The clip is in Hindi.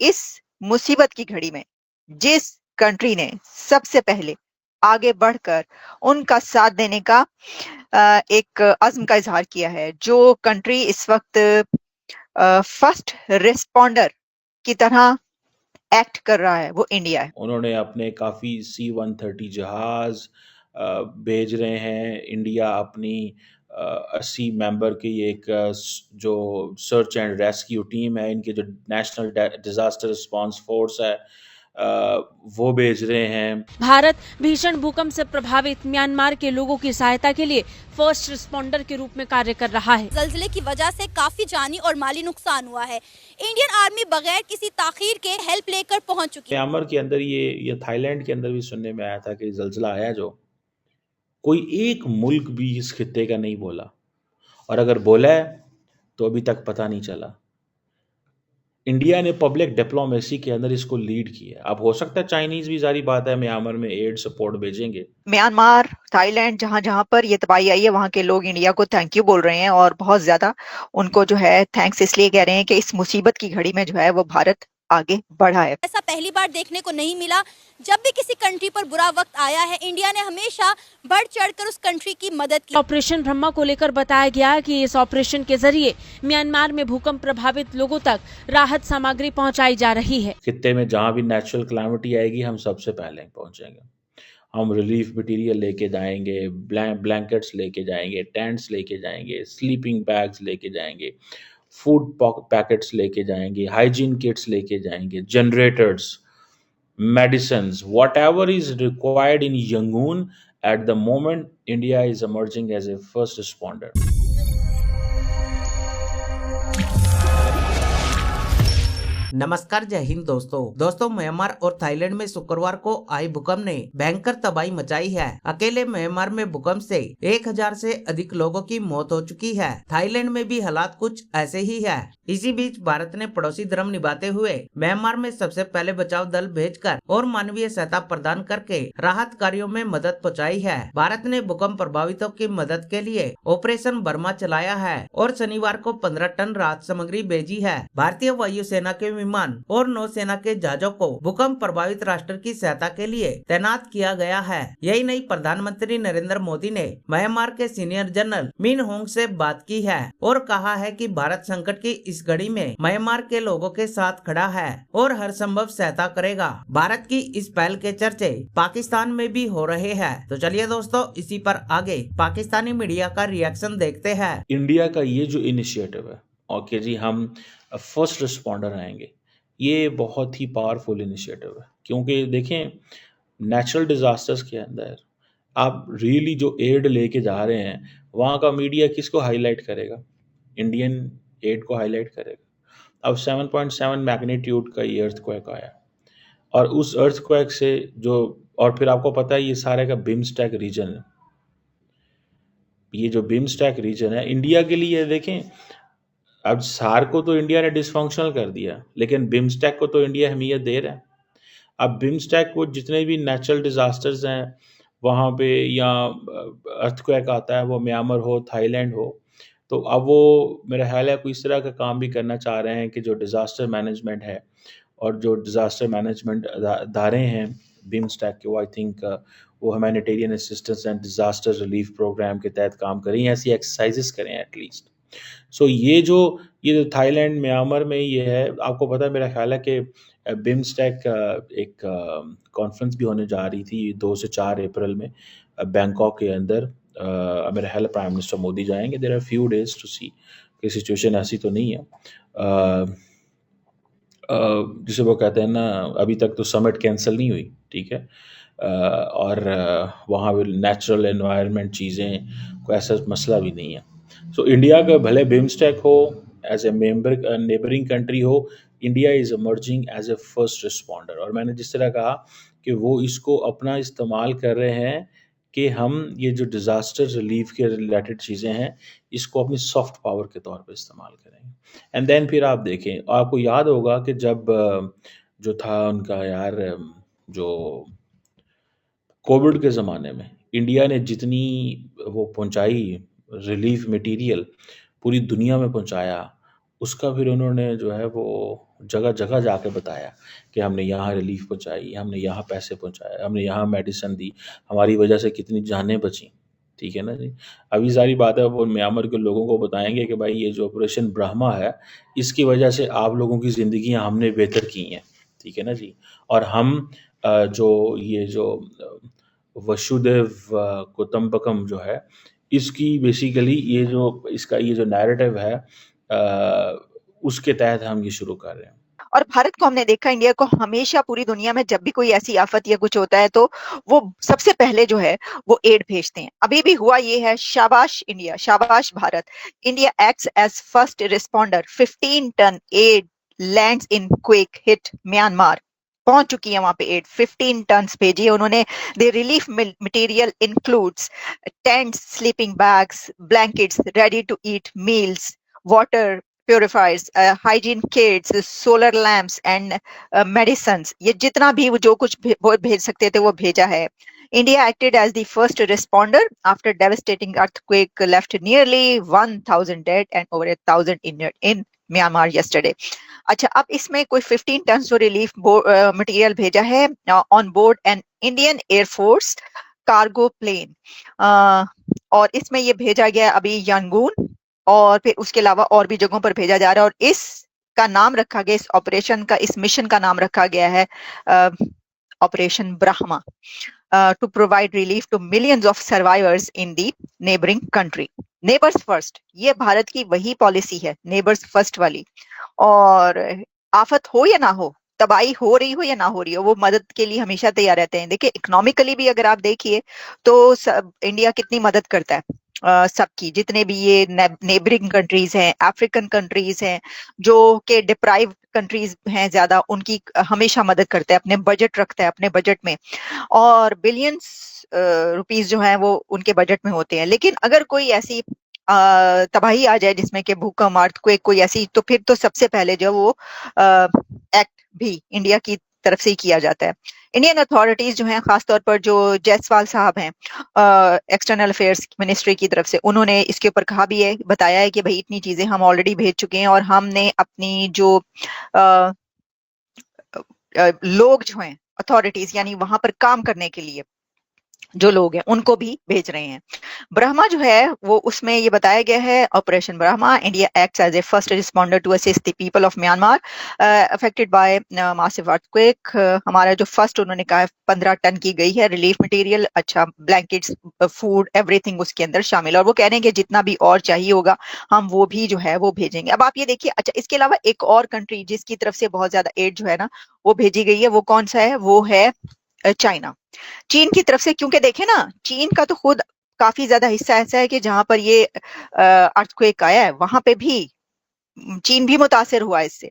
इस मुसीबत की घड़ी में जिस कंट्री ने सबसे पहले आगे बढ़कर उनका साथ देने का एक अज़्म का इज़हार किया है, जो कंट्री इस वक़्त फर्स्ट रिस्पॉन्डर की तरह एक्ट कर रहा है, वो इंडिया है। उन्होंने अपने काफ़ी C-130 जहाज़ भेज रहे हैं। इंडिया अपनी 80 मेंबर की एक जो सर्च एंड रेस्क्यू टीम है, इनके जो नेशनल डिज़ास्टर रिस्पॉन्स फोर्स है, वो भेज रहे हैं। भारत भीषण भूकंप से प्रभावित म्यांमार के लोगों की सहायता के लिए फर्स्ट रिस्पॉन्डर के रूप में कार्य कर रहा है। जल्जले की वजह से काफी जानी और माली नुकसान हुआ है। इंडियन आर्मी बगैर किसी ताखीर के हेल्प लेकर पहुंच चुकी है। म्यांमार के अंदर ये थाईलैंड के अंदर भी सुनने में आया था कि जल्जला आया, जो कोई एक मुल्क भी इस खित्ते का नहीं बोला, और अगर बोला है तो अभी तक पता नहीं चला। इंडिया ने पब्लिक डिप्लोमेसी के अंदर इसको लीड किया। अब हो सकता है चाइनीज भी, जारी बात है, म्यांमार में एड सपोर्ट भेजेंगे। म्यांमार, थाईलैंड जहाँ-जहाँ पर ये तबाही आई है, वहाँ के लोग इंडिया को थैंक यू बोल रहे हैं और बहुत ज़्यादा उनको जो है थैंक्स इसलिए कह रहे हैं कि इस मुसीबत की घड़ी में जो है वो भारत आगे बढ़ा है। ऐसा पहली बार देखने को नहीं मिला। जब भी किसी कंट्री पर बुरा वक्त आया है, इंडिया ने हमेशा बढ़ चढ़कर उस कंट्री की मदद की। ऑपरेशन ब्रह्मा को लेकर बताया गया कि इस ऑपरेशन के जरिए म्यांमार में भूकंप प्रभावित लोगों तक राहत सामग्री पहुंचाई जा रही है। खित्ते में जहाँ भी नेचुरल कैलामिटी आएगी, हम सबसे पहले पहुंचेंगे। हम रिलीफ मटेरियल लेके जाएंगे, ब्लैंकेट्स लेके जाएंगे, टेंट्स लेके जाएंगे, स्लीपिंग बैग्स लेके जाएंगे, फूड पैकेट्स लेके जाएंगे, हाइजीन किट्स लेके जाएंगे, generators, medicines, whatever is required in Yangon at the moment. India is emerging as a first responder. नमस्कार, जय हिंद दोस्तों म्यांमार और थाईलैंड में शुक्रवार को आई भूकंप ने भयंकर तबाही मचाई है। अकेले म्यांमार में भूकंप से 1000 से अधिक लोगों की मौत हो चुकी है। थाईलैंड में भी हालात कुछ ऐसे ही है। इसी बीच भारत ने पड़ोसी धर्म निभाते हुए म्यांमार में सबसे पहले बचाव दल भेजकर और मानवीय सहायता प्रदान करके राहत कार्यों में मदद पहुंचाई है। भारत ने भूकंप प्रभावितों की मदद के लिए ऑपरेशन बर्मा चलाया है और शनिवार को 15 टन राहत सामग्री भेजी है। भारतीय वायुसेना के विमान और नौसेना के जहाजों को भूकंप प्रभावित राष्ट्र की सहायता के लिए तैनात किया गया है। यही नहीं, प्रधानमंत्री नरेंद्र मोदी ने म्यांमार के सीनियर जनरल मिन होंग से बात की है और कहा है कि भारत संकट की इस घड़ी में म्यांमार के लोगों के साथ खड़ा है और हर संभव सहायता करेगा। भारत की इस पहल के चर्चे पाकिस्तान में भी हो रहे हैं। तो चलिए दोस्तों, इसी पर आगे पाकिस्तानी मीडिया का रिएक्शन देखते हैं। इंडिया का ये जो इनिशिएटिव है, ओके जी, हम फर्स्ट रिस्पॉन्डर आएंगे, ये बहुत ही पावरफुल इनिशिएटिव है। क्योंकि देखें, नेचुरल डिजास्टर्स के अंदर आप रियली जो एड लेके जा रहे हैं, वहाँ का मीडिया किसको हाईलाइट करेगा? इंडियन एड को हाईलाइट करेगा। अब 7.7 मैग्नीट्यूड का ये अर्थक्वेक आया, और उस अर्थक्वेक से जो, और फिर आपको पता है ये सारे का बिम्स्टेक रीजन है। ये जो बिम्स्टेक रीजन है इंडिया के लिए, देखें, अब सार को तो इंडिया ने डिसफंक्शनल कर दिया, लेकिन बिम्स्टेक को तो इंडिया अहमियत दे रहा है। अब बिम्स्टेक को जितने भी नेचुरल डिजास्टर्स हैं वहाँ पे, या अर्थक्वेक आता है, वो म्यांमार हो, थाईलैंड हो, तो अब वो मेरा ख्याल है कोई इस तरह का काम भी करना चाह रहे हैं कि जो डिज़ास्टर मैनेजमेंट है और जो डिज़ास्टर मैनेजमेंट अदारे हैं बिम्स्टेक के, वो आई थिंक वो humanitarian assistance and disaster relief programme के तहत काम करें, ऐसी एक्सरसाइजेस करें एटलीस्ट। सो ये जो थाईलैंड म्यांमार में ये है, आपको पता है, मेरा ख्याल है कि बिम्स्टेक एक कॉन्फ्रेंस भी होने जा रही थी 2 से 4 अप्रैल में बैंकॉक के अंदर। मेरा ख्याल है प्राइम मिनिस्टर मोदी जाएंगे। There are few days to see कि सिचुएशन ऐसी तो नहीं है। जिसे वो कहते हैं ना, अभी तक तो समिट कैंसिल नहीं हुई, ठीक है, और वहाँ भी नेचुरल एनवायरनमेंट चीज़ें, कोई ऐसा मसला भी नहीं है। सो इंडिया का भले बिम्स्टेक हो, as a member neighbouring country हो, India is emerging as a first responder. और मैंने जिस तरह कहा कि वो इसको अपना इस्तेमाल कर रहे हैं कि हम ये जो डिज़ास्टर रिलीफ के रिलेटेड चीज़ें हैं, इसको अपनी सॉफ्ट पावर के तौर पे इस्तेमाल करेंगे। एंड देन फिर आप देखें, आपको याद होगा कि जब जो था उनका यार, जो कोविड के ज़माने में इंडिया ने जितनी वो पहुंचाई रिलीफ मटेरियल, पूरी दुनिया में पहुंचाया, उसका फिर उन्होंने जो है वो जगह जगह जाके बताया कि हमने यहाँ रिलीफ पहुँचाई, हमने यहाँ पैसे पहुँचाए, हमने यहाँ मेडिसिन दी, हमारी वजह से कितनी जानें बची। ठीक है ना जी। अभी सारी बातें वो म्यांमार के लोगों को बताएंगे कि भाई ये जो ऑपरेशन ब्रह्मा है, इसकी वजह से आप लोगों की ज़िंदगियाँ हमने बेहतर की हैं। ठीक है ना जी। और हम जो ये जो वसुदेव कुटुंबकम जो है, इसकी बेसिकली ये जो नैरेटिव है, उसके तहत हम ये शुरू कर रहे हैं। और भारत को हमने देखा, इंडिया को हमेशा पूरी दुनिया में जब भी कोई ऐसी आफत या कुछ होता है तो वो सबसे पहले जो है वो एड भेजते हैं। अभी भी हुआ ये है, शाबाश इंडिया, शाबाश Bharat. India acts as first responder, 15 ton aid lands in quake hit Myanmar. पहुंच चुकी है वहां पे एड, 15 टन भेजी है उन्होंने। The relief material includes tents, sleeping bags, blankets, ready to eat meals, water purifiers, hygiene kits, solar lamps and medicines. ये जितना भी वो जो कुछ वो भेज सकते थे वो भेजा है। India acted as the first responder after devastating earthquake left nearly 1,000 dead and over 1,000 injured in Myanmar yesterday. अच्छा, अब इसमें कोई 15 टन जो रिलीफ मटेरियल भेजा है on board an Indian air force cargo plane, और इसमें ये भेजा गया अभी यांगून और फिर उसके अलावा और भी जगहों पर भेजा जा रहा है। और इसका नाम रखा गया, इस ऑपरेशन का, इस मिशन का नाम रखा गया है Operation Brahma, to provide relief to millions of survivors in the neighbouring country. Neighbours first, ये भारत की वही पॉलिसी है, नेबर्स फर्स्ट वाली। और आफत हो या ना हो, तबाही हो रही हो या ना हो रही हो, वो मदद के लिए हमेशा तैयार रहते हैं। देखिए, इकोनॉमिकली भी अगर आप देखिए तो इंडिया कितनी मदद करता है सबकी, जितने भी ये नेबरिंग कंट्रीज हैं, अफ्रीकन कंट्रीज हैं, जो के डिप्राइव्ड कंट्रीज हैं ज्यादा, उनकी हमेशा मदद करता है, अपने बजट रखता है अपने बजट में, और बिलियंस रुपीस जो है वो उनके बजट में होते हैं। लेकिन अगर कोई ऐसी तबाही आ जाए जिसमें कि भूकंप, अर्थक्वेक, कोई ऐसी, तो फिर तो सबसे पहले जो वो एक्ट भी इंडिया की तरफ से ही किया जाता है। इंडियन अथॉरिटीज जो हैं, खासतौर पर जो जायसवाल साहब हैं एक्सटर्नल अफेयर्स मिनिस्ट्री की तरफ से, उन्होंने इसके ऊपर कहा भी है, बताया है कि भाई इतनी चीजें हम ऑलरेडी भेज चुके हैं, और हमने अपनी जो लोग जो हैं, अथॉरिटीज यानी वहां पर काम करने के लिए जो लोग हैं, उनको भी भेज रहे हैं। ब्रह्मा जो है वो, उसमें ये बताया गया है, Operation Brahma, India acts as a first responder to assist the people of Myanmar affected by massive earthquake. हमारा जो फर्स्ट उन्होंने कहा 15 टन की गई है रिलीफ मटेरियल, अच्छा, ब्लैंकेट्स, फूड, एवरीथिंग उसके अंदर शामिल। और वो कह रहे हैं कि जितना भी और चाहिए होगा हम वो भी जो है वो भेजेंगे। अब आप ये देखिए, अच्छा, इसके अलावा एक और कंट्री जिसकी तरफ से बहुत ज्यादा एड जो है ना वो भेजी गई है, वो कौन सा है? वो है चाइना। चीन की तरफ से, क्योंकि देखें ना, चीन का तो खुद काफी ज्यादा हिस्सा ऐसा है कि जहां पर ये अर्थक्वेक आया है, वहां पे भी चीन भी मुतासिर हुआ इससे।